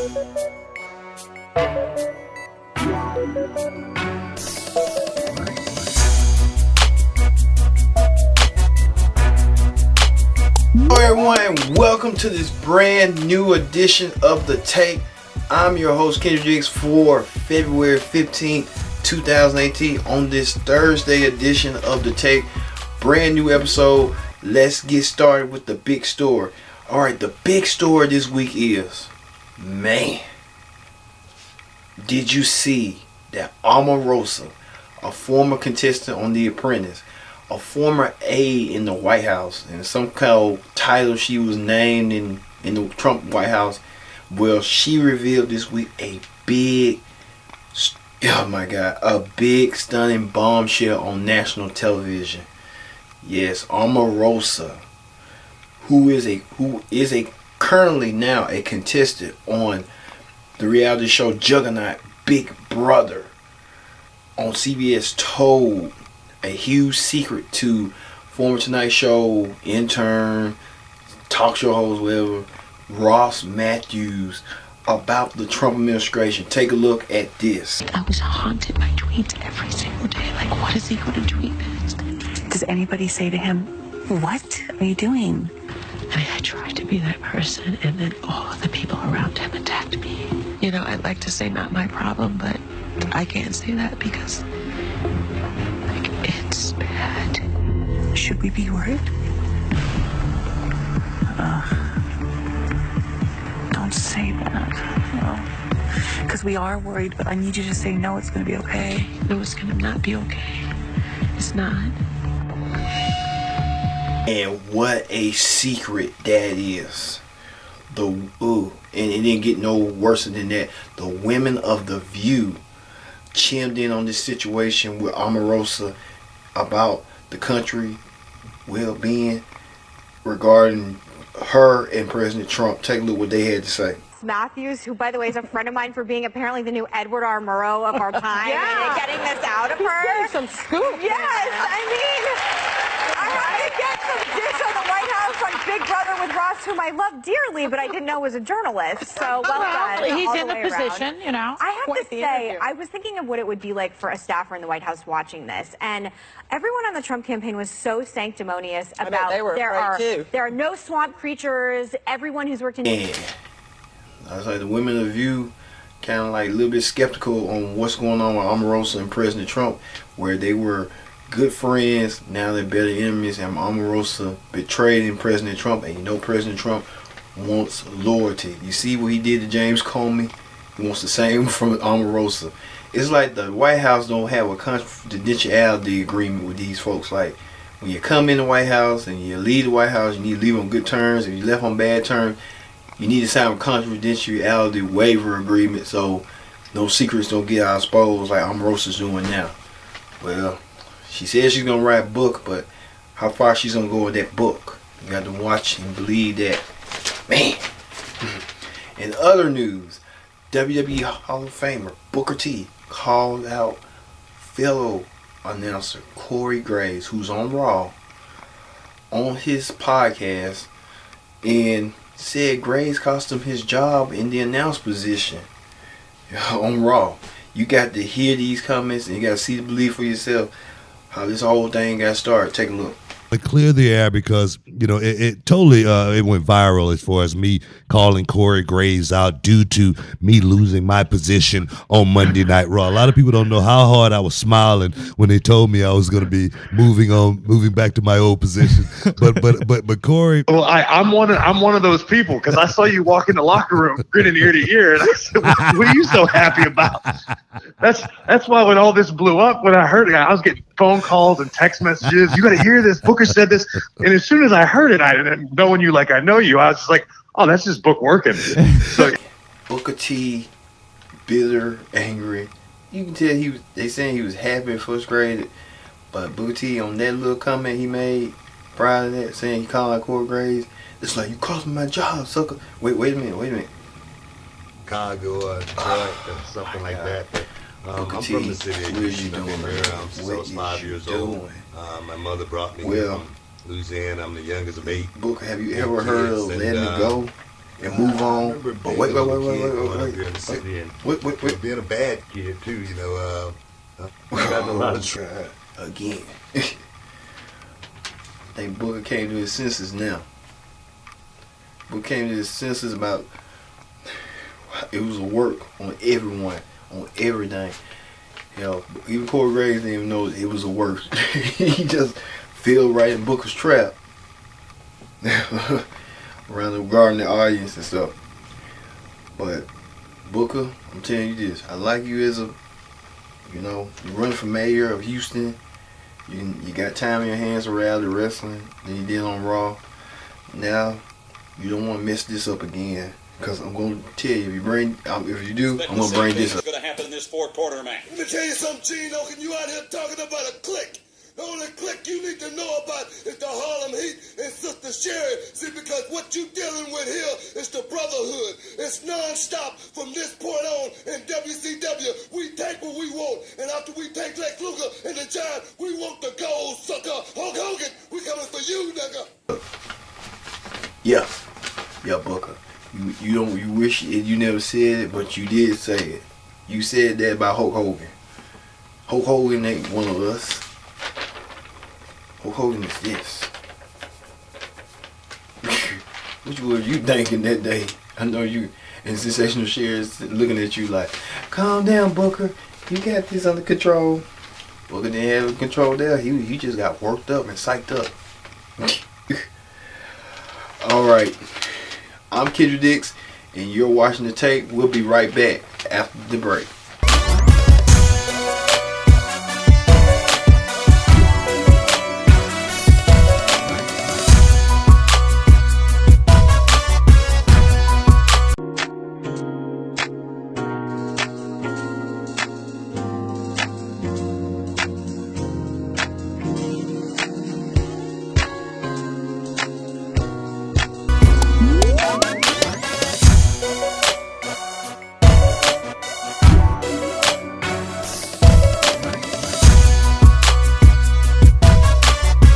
Hello everyone, welcome to this brand new edition of The Take. I'm your host Kendrick Diggs for February 15th, 2018 on this Thursday edition of The Take. Brand new episode. Let's get started with the big story. Alright, the big story this week is, man, did you see that Omarosa, a former contestant on The Apprentice, a former aide in the White House, and some kind of title she was named in the Trump White House, well, she revealed this week a big, oh my God, a big stunning bombshell on national television. Yes, Omarosa, who is a currently now a contestant on the reality show juggernaut Big Brother on CBS, told a huge secret to former Tonight Show intern, talk show host, whatever, Ross Matthews, about the Trump administration. Take a look at this. I was haunted by tweets every single day. Like, what is he going to tweet next? Does anybody say to him, what are you doing? I mean, I tried to be that person, and then all of the people around him attacked me. You know, I'd like to say not my problem, but I can't say that because, like, it's bad. Should we be worried? Don't say that. Because we are worried, but I need you to say no, it's going to be okay. No, it's going to not be okay. It's not. And what a secret that is. And it didn't get no worse than that. The women of The View chimed in on this situation with Omarosa about the country well-being regarding her and President Trump. Take a look what they had to say. Matthews, who, by the way, is a friend of mine for being apparently the new Edward R. Murrow of our time, and getting this out of her. Getting some scoop. Yes, I mean, I had to get some dish on the White House on Big Brother with Ross, whom I love dearly, but I didn't know was a journalist. So well done. He's all in the way around. position, you know. I have quite to the say, interview. I was thinking of what it would be like for a staffer in the White House watching this, and everyone on the Trump campaign was so sanctimonious about they were afraid too. There are no swamp creatures. Everyone who's worked in. And I was like, the women of The View kind of like a little bit skeptical on what's going on with Omarosa and President Trump, where they were good friends, now they're better enemies, and Omarosa betrayed President Trump, and you know President Trump wants loyalty. You see what he did to James Comey? He wants the same from Omarosa. It's like the White House don't have a confidentiality agreement with these folks. Like, when you come in the White House and you leave the White House, you need to leave on good terms. If you left on bad terms, you need to sign a confidentiality waiver agreement so no secrets don't get exposed like Omarosa's doing now. Well, she says she's going to write a book, but how far she's going to go with that book, you got to watch and believe that. Man. In other news, WWE Hall of Famer Booker T called out fellow announcer Corey Graves, who's on Raw, on his podcast, and said Graves cost him his job in the announce position on Raw. You got to hear these comments and you got to see the belief for yourself how this whole thing got started. Take a look. Clear the air because, you know, it totally it went viral as far as me calling Corey Graves out due to me losing my position on Monday Night Raw. A lot of people don't know how hard I was smiling when they told me I was going to be moving back to my old position. But Corey, well, I'm one of those people because I saw you walk in the locker room grinning ear to ear, and I said, "What are you so happy about?" That's why when all this blew up, when I heard it, I was getting phone calls and text messages. You got to hear this. Booker said this. And as soon as I heard it, I didn't knowing you like I know you, I was just like, oh, that's just Book working. So Booker T, bitter, angry. You can tell they saying he was happy and frustrated. But Booker T, on that little comment he made prior to that, saying he called out Corey Graves, it's like, you cost me my job, sucker. Wait a minute. Chicago, Detroit, or something like that. I'm from the city of Houston. I've been here since I was 5 years old. My mother brought me here from Louisiana. I'm the youngest of 8. Booker, have you ever heard of Let Me Go? and move on. But wait. Being a bad kid too, you know. I've gotten a lot of trouble. Again. I think Booker came to his senses now. Booker came to his senses about it was a work on everyone, on everything. You know, even Corey Graves didn't even know it was a work. He just fell right in Booker's trap. Around the garden, the audience and stuff. But Booker, I'm telling you this, I like you as a, you know, you running for mayor of Houston. You got time in your hands around the wrestling than you did on Raw. Now you don't want to mess this up again, because I'm going to tell you, if you do, I'm going to bring this up. What's going to happen in this fourth quarter match? Let me tell you something, Gene Oken. You out here talking about a clique. The only clique you need to know about is the Harlem Heat and Sister Sherry. See, because what you dealing with here is the brotherhood. It's non-stop from this point on in WCW. We take what we want, and after we take Lex Luger and the Giant, we want the gold sucker. Hulk Hogan, we coming for you, nigga. Yeah, Booker. You wish you never said it, but you did say it. You said that about Hulk Hogan. Hulk Hogan ain't one of us. Hulk Hogan is this. Which were you thinking that day? I know you and Sensational Sherry's looking at you like, calm down, Booker. You got this under control. Booker didn't have control there. He just got worked up and psyched up. Alright. I'm Kendra Dix, and you're watching The Take. We'll be right back after the break.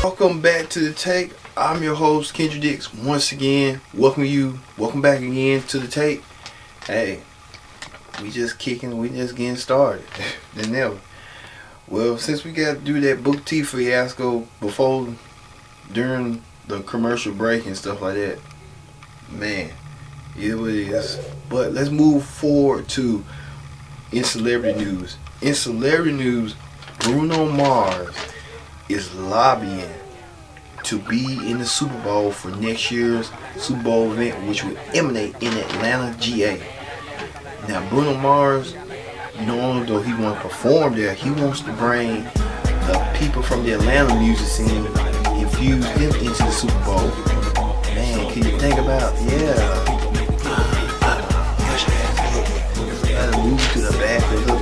Welcome back to The Take. I'm your host, Kendra Dix. Once again, welcome back again to The Take. Hey, we just getting started. Than ever. Well, since we got to do that Book T fiasco during the commercial break and stuff like that, man, it is. But let's move forward to in celebrity news. In celebrity news, Bruno Mars is lobbying to be in the Super Bowl for next year's Super Bowl event, which will emanate in Atlanta, GA. Now, Bruno Mars, not only though he wants to perform there, he wants to bring the people from the Atlanta music scene, infuse them into the Super Bowl. Man, can you think about, gotta move to the back of the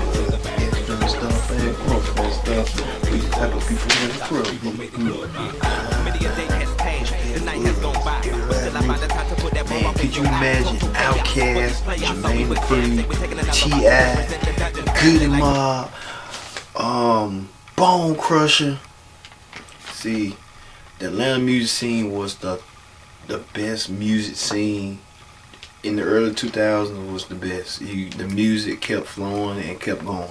instrument stuff and crossbow stuff. We the type of people in the crew. Man, could you imagine OutKast, Jermaine Dupri, T.I., Goody Mob, Bone Crusher? See, the Atlanta music scene was the best music scene in the early 2000s. Was the best. The music kept flowing and kept going.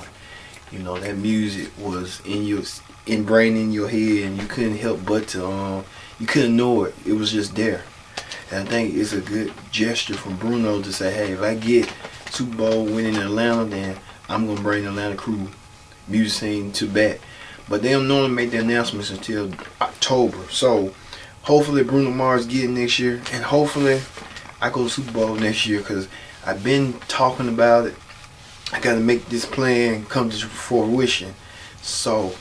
You know, that music was ingrained in your head, and you couldn't help but to you couldn't know it. It was just there. And I think it's a good gesture from Bruno to say, hey, if I get Super Bowl winning in Atlanta, then I'm gonna bring the Atlanta crew music scene to back. But they don't normally make the announcements until October. So hopefully Bruno Mars get it next year, and hopefully I go to Super Bowl next year, because I've been talking about it. I gotta make this plan come to fruition. So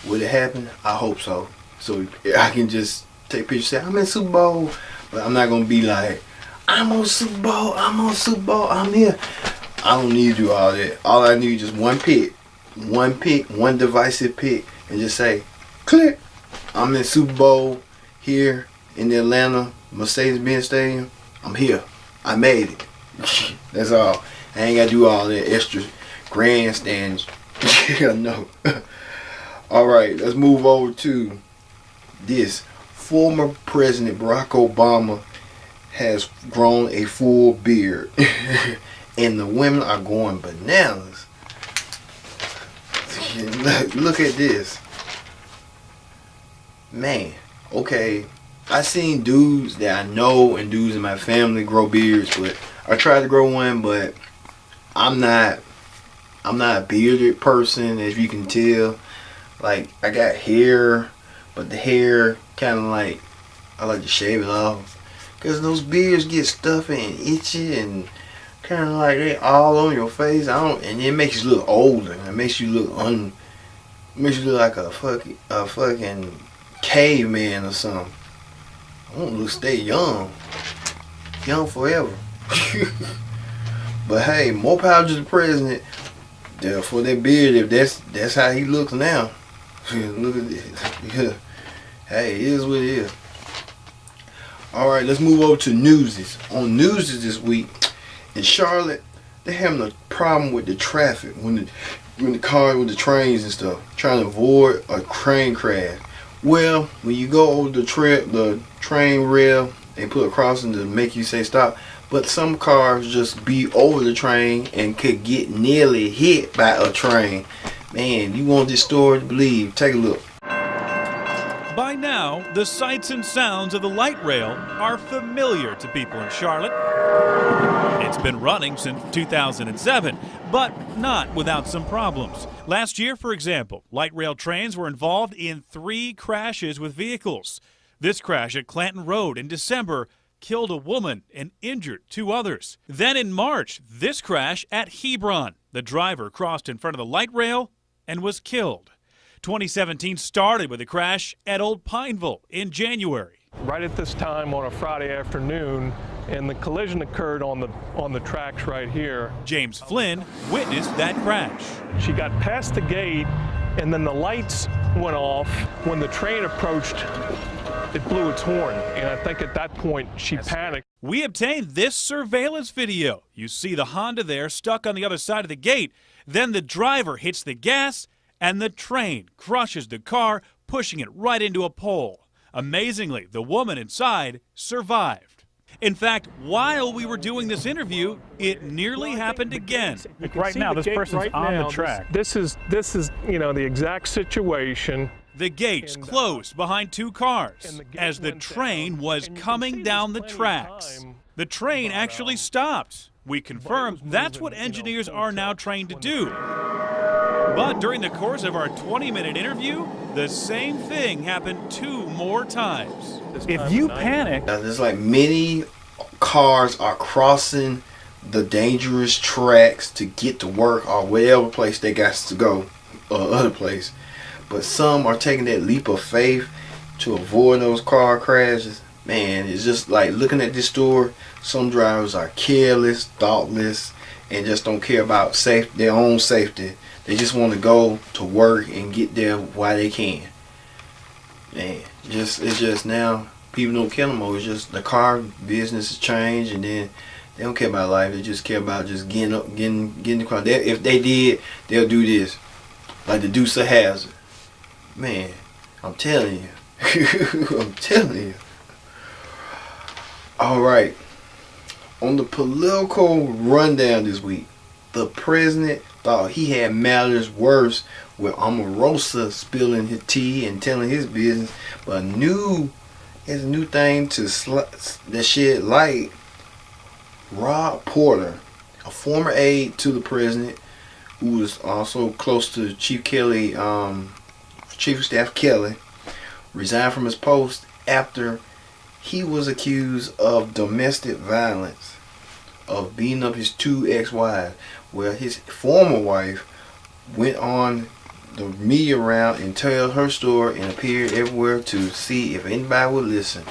will it happen? I hope so. So I can just take pictures and say I'm in Super Bowl, but I'm not gonna be like, I'm on Super Bowl, I'm here. I don't need to do all that. All I need is just one pick, one divisive pick, and just say, click. I'm in Super Bowl here in the Atlanta Mercedes-Benz Stadium. I'm here. I made it. That's all. I ain't gotta do all that extra grandstands. No. Alright, let's move over to this. Former President Barack Obama has grown a full beard. And the women are going bananas. Look at this. Man, okay. I seen dudes that I know and dudes in my family grow beards, but I tried to grow one, but I'm not a bearded person, as you can tell. Like, I got hair, but the hair kind of like, I like to shave it off. Because those beards get stuffy and itchy and kind of like they all on your face. And it makes you look older. It makes you look like a fucking caveman or something. I want to stay young forever. But hey, more power to the president. For that beard, if that's how he looks now. Look at this. Hey, it is what it is. Alright, let's move over to Newsies. On Newsies this week, in Charlotte, they're having a problem with the traffic when the cars with the trains and stuff, trying to avoid a train crash. Well, when you go over the train rail, they put a crossing to make you say stop. But some cars just be over the train and could get nearly hit by a train. Man, you want this story to believe? Take a look. By now, the sights and sounds of the light rail are familiar to people in Charlotte. It's been running since 2007, but not without some problems. Last year, for example, light rail trains were involved in 3 crashes with vehicles. This crash at Clanton Road in December killed a woman and injured 2 others. Then in March, this crash at Hebron. The driver crossed in front of the light rail and was killed. 2017 started with a crash at Old Pineville in January. Right at this time on a Friday afternoon, and the collision occurred on the tracks right here. James Flynn witnessed that crash. She got past the gate, and then the lights went off. When the train approached, it blew its horn, and I think at that point she panicked. We obtained this surveillance video. You see the Honda there stuck on the other side of the gate. Then the driver hits the gas, and the train crushes the car, pushing it right into a pole. Amazingly, the woman inside survived. In fact, while we were doing this interview, it nearly happened again. Right now, this person's on the track. This is the exact situation. The gates closed behind 2 cars as the train was coming down the tracks. The train actually stopped. We confirmed that's what engineers are now trained to do. But during the course of our 20-minute interview, the same thing happened 2 more times. If you panic... There's like many cars are crossing the dangerous tracks to get to work or whatever place they got to go or other place. But some are taking that leap of faith to avoid those car crashes. Man, it's just like looking at this story. Some drivers are careless, thoughtless, and just don't care about their own safety. They just want to go to work and get there while they can. Man, it's just now people don't care no more. It's just the car business has changed, and then they don't care about life. They just care about just getting the car. If they did, they'll do this, like the Deuce of Hazzard. Man, I'm telling you, I'm telling you. All right, on the political rundown this week, the president thought he had matters worse with Omarosa spilling his tea and telling his business, but there's a new thing that shed light. Rob Porter, a former aide to the president, who was also close to Chief of Staff Kelly, resigned from his post after he was accused of domestic violence, of beating up his 2 ex-wives. Well, his former wife went on the media round and told her story and appeared everywhere to see if anybody would listen.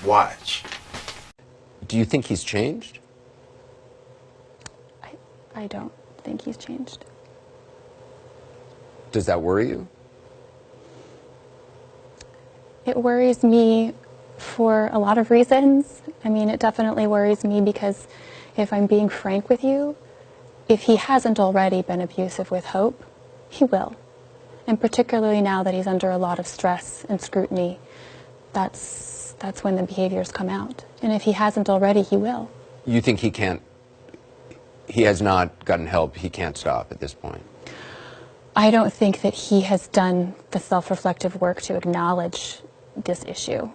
Watch. Do you think he's changed? I don't think he's changed. Does that worry you? It worries me for a lot of reasons. I mean, it definitely worries me because, if I'm being frank with you, if he hasn't already been abusive with Hope, he will. And particularly now that he's under a lot of stress and scrutiny, that's that's when the behaviors come out. And if he hasn't already, he will. You think he has not gotten help, he can't stop at this point? I don't think that he has done the self-reflective work to acknowledge this issue.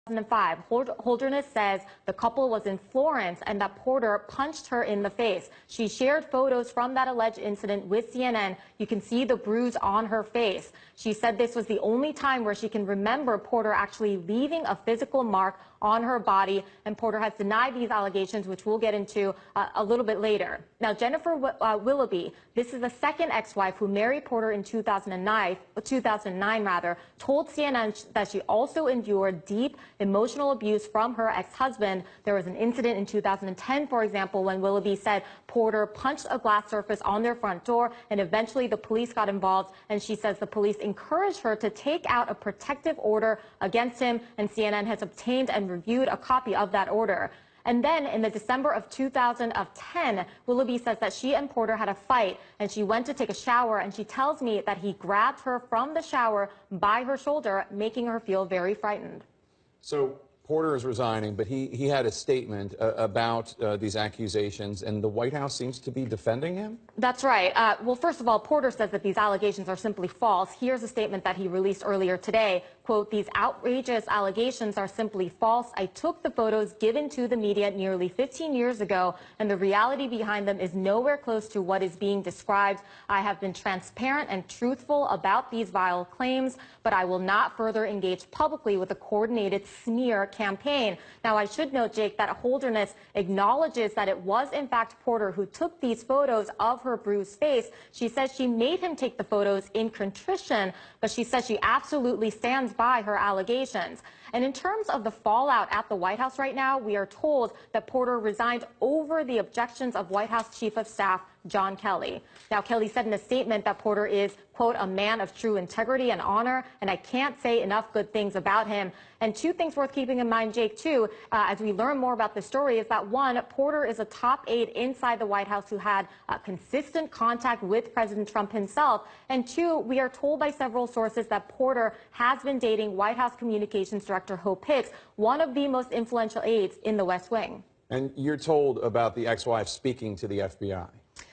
2005, Holderness says the couple was in Florence and that Porter punched her in the face. She shared photos from that alleged incident with CNN. You can see the bruise on her face. She said this was the only time where she can remember Porter actually leaving a physical mark on her body, and Porter has denied these allegations, which we'll get into a little bit later. Now, Jennifer Willoughby, this is the second ex-wife who married Porter in 2009, told CNN that she also endured deep emotional abuse from her ex-husband. There was an incident in 2010, for example, when Willoughby said Porter punched a glass surface on their front door, and eventually the police got involved, and she says the police encouraged her to take out a protective order against him, and CNN has obtained and reviewed a copy of that order. And then in the December of 2010, Willoughby says that she and Porter had a fight, and she went to take a shower, and she tells me that he grabbed her from the shower by her shoulder, making her feel very frightened. So Porter is resigning, but he had a statement about these accusations, and the White House seems to be defending him? That's right. Well, first of all, Porter says that these allegations are simply false. Here's a statement that he released earlier today. Quote, "These outrageous allegations are simply false. I took the photos given to the media nearly 15 years ago, and the reality behind them is nowhere close to what is being described. I have been transparent and truthful about these vile claims, but I will not further engage publicly with a coordinated smear campaign." Now, I should note, Jake, that Holderness acknowledges that it was, in fact, Porter who took these photos of her bruised face. She says she made him take the photos in contrition, but she says she absolutely stands by her allegations. And in terms of the fallout at the White House right now, we are told that Porter resigned over the objections of White House Chief of Staff John Kelly. Now, Kelly said in a statement that Porter is, quote, "a man of true integrity and honor, and I can't say enough good things about him." And two things worth keeping in mind, Jake, too, as we learn more about the story, is that one, Porter is a top aide inside the White House who had consistent contact with President Trump himself. And two, we are told by several sources that Porter has been dating White House Communications Director Hope Hicks, one of the most influential aides in the West Wing. And you're told about the ex-wife speaking to the FBI.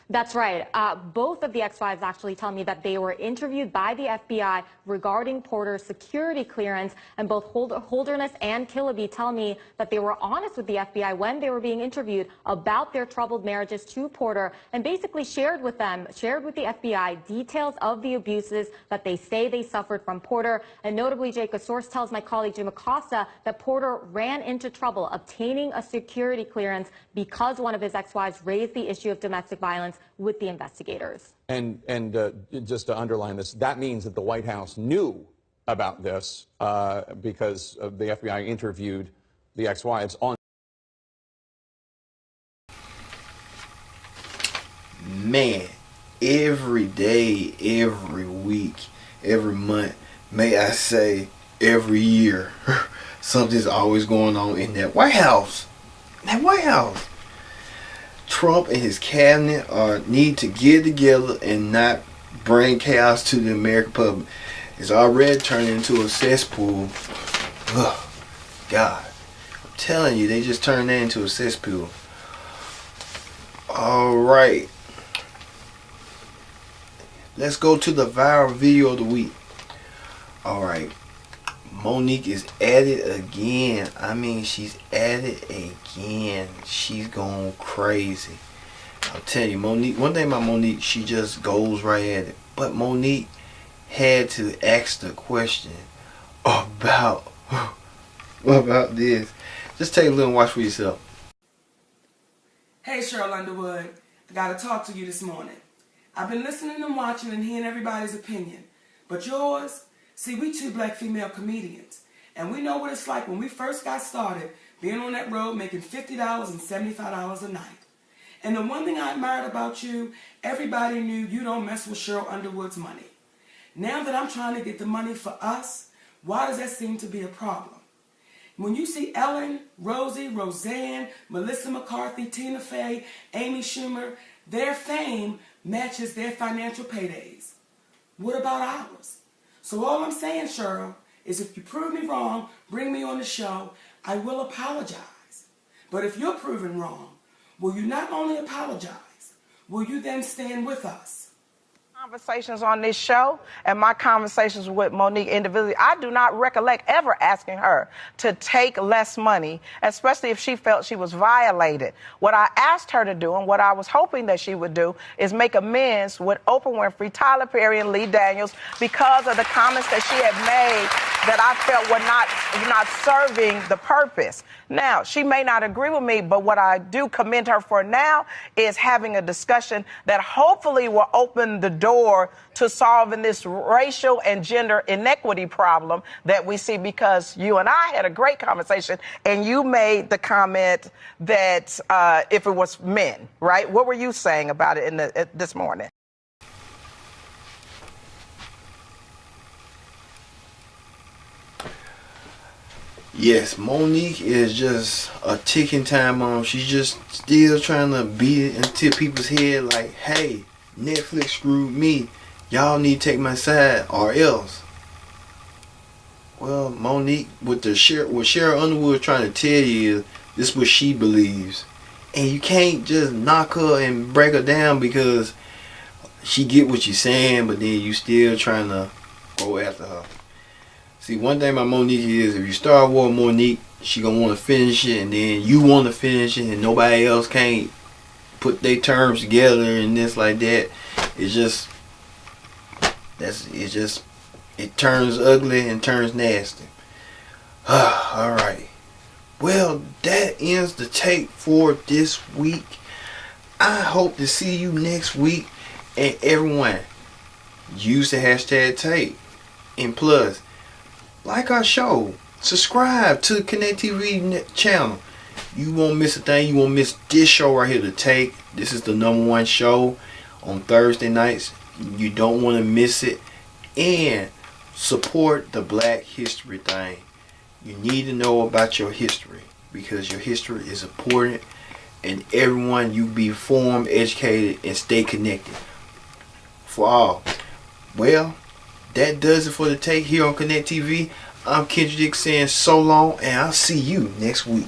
That's right. Both of the ex-wives actually tell me that they were interviewed by the FBI regarding Porter's security clearance, and both Holderness and Willoughby tell me that they were honest with the FBI when they were being interviewed about their troubled marriages to Porter, and basically shared with the FBI details of the abuses that they say they suffered from Porter. And notably, Jake, a source tells my colleague Jim Acosta that Porter ran into trouble obtaining a security clearance because one of his ex-wives raised the issue of domestic violence with the investigators. And just to underline this, that means that the White House knew about this because the FBI interviewed the ex-wives on. Man, every day, every week, every month, may I say every year, something's always going on in that White House. That White House. Trump and his cabinet need to get together and not bring chaos to the American public. It's already turned into a cesspool. Ugh, God, I'm telling you, they just turned that into a cesspool. All right, let's go to the viral video of the week. All right, Monique is at it again. I mean, she's at it again. She's going crazy. I'll tell you, Monique, one thing about Monique, she just goes right at it. But Monique had to ask the question about this. Just take a little and watch for yourself. Hey, Sheryl Underwood. I got to talk to you this morning. I've been listening and watching and hearing everybody's opinion. But yours? See, we two black female comedians, and we know what it's like when we first got started, being on that road making $50 and $75 a night. And the one thing I admired about you, everybody knew you don't mess with Sheryl Underwood's money. Now that I'm trying to get the money for us, why does that seem to be a problem? When you see Ellen, Rosie, Roseanne, Melissa McCarthy, Tina Fey, Amy Schumer, their fame matches their financial paydays. What about ours? So all I'm saying, Sheryl, is if you prove me wrong, bring me on the show, I will apologize. But if you're proven wrong, will you not only apologize, will you then stand with us? Conversations on this show and my conversations with Monique individually, I do not recollect ever asking her to take less money, especially if she felt she was violated. What I asked her to do and what I was hoping that she would do is make amends with Oprah Winfrey, Tyler Perry, and Lee Daniels because of the comments that she had made that I felt were not serving the purpose. Now, she may not agree with me, but what I do commend her for now is having a discussion that hopefully will open the door to solving this racial and gender inequity problem that we see, because you and I had a great conversation and you made the comment that if it was men, right? What were you saying about it this morning? Yes, Monique is just a ticking time bomb. She's just still trying to beat it into people's head like, hey, Netflix screwed me. Y'all need to take my side or else. Well, Monique, what Sheryl Underwood trying to tell you is this is what she believes. And you can't just knock her and break her down because she get what you're saying, but then you still trying to go after her. See, one thing about Monique is if you start with Monique, she gonna want to finish it, and then you want to finish it, and nobody else can't put their terms together and this like that. It turns ugly and turns nasty. Alright. Well, that ends the take for this week. I hope to see you next week. And everyone, use the hashtag take. And plus, like our show. Subscribe to the Connect TV channel. You won't miss a thing. You won't miss this show right here, The Take. This is the #1 show on Thursday nights. You don't want to miss it. And support the Black History thing. You need to know about your history because your history is important. And everyone, you be informed, educated, and stay connected. For all. Well, that does it for The Take here on Connect TV. I'm Kendrick saying so long, and I'll see you next week.